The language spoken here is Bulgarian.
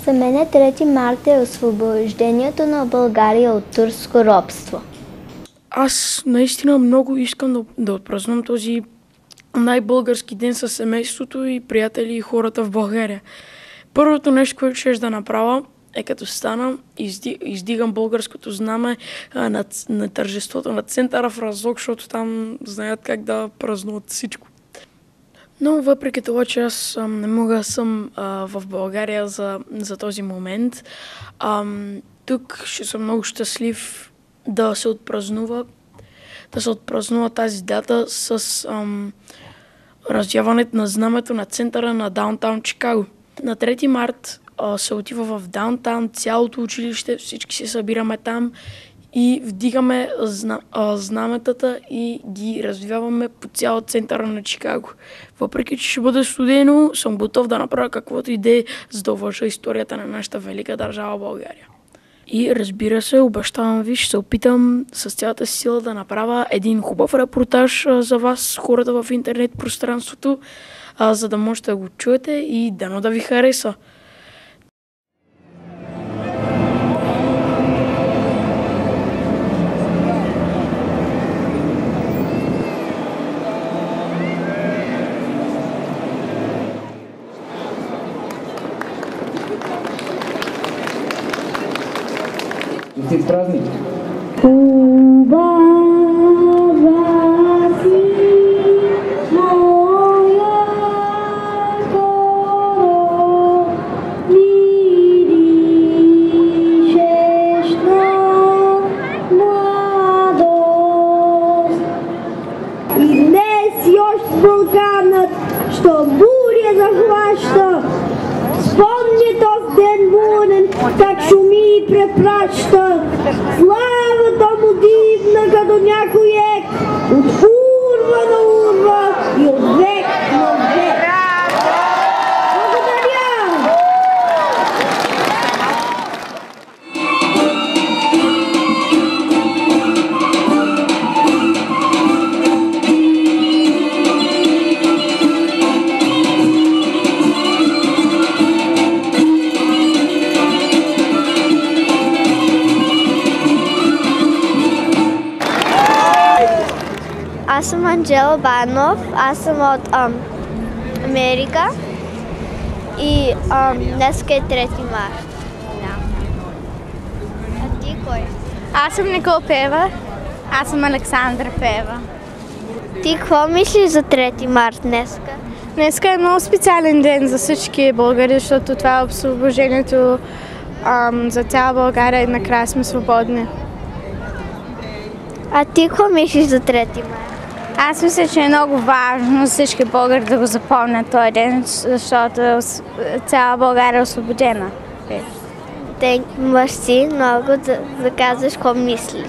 За мен 3 марта е освобождението на България от турско робство. Аз наистина много искам да отпразнувам този най-български ден със семейството и приятели и хората в България. Първото нещо, което ще да направя, е като стана, издигам българското знаме на тържеството на центъра в Разлог, защото там знаят как да празнуват всичко. Но въпреки това, че аз не мога да съм в България за този момент, тук ще съм много щастлив да се отпразнува тази дата с развяването на знамето на центъра на Даунтаун Чикаго. На 3 март се отива в Даунтаун, цялото училище, всички се събираме там и вдигаме знаметата и ги развяваме по цял центъра на Чикаго. Въпреки че ще бъде студено, съм готов да направя каквото иде, за да уважа историята на нашата велика държава България. И разбира се, обещавам ви, ще се опитам с цялата си сила да направя един хубав репортаж за вас, хората в интернет пространството, за да можете да го чуете и дано да ви хареса. Честит празник! И днес još вулканът, що буря захваща. Спомни този ден бурен, как шуми и препраща. Славата му дивна, като някой ек, от урва на урва и от век на век. Благодаря! Аз съм Анджела Банов, аз съм от Америка и днес е 3 марта. А ти кой? Аз съм Никол Пева, аз съм Александра Пева. Ти какво мислиш за 3 марта днеска? Днеска е много специален ден за всички българи, защото това е освобождението за цяла България и накрая сме свободни. А ти какво мислиш за 3 марта? Аз мисля, че е много важно всички българи да го запомнят този ден, защото цяла България е освободена. Те мъжци много да казваш какво мислиш.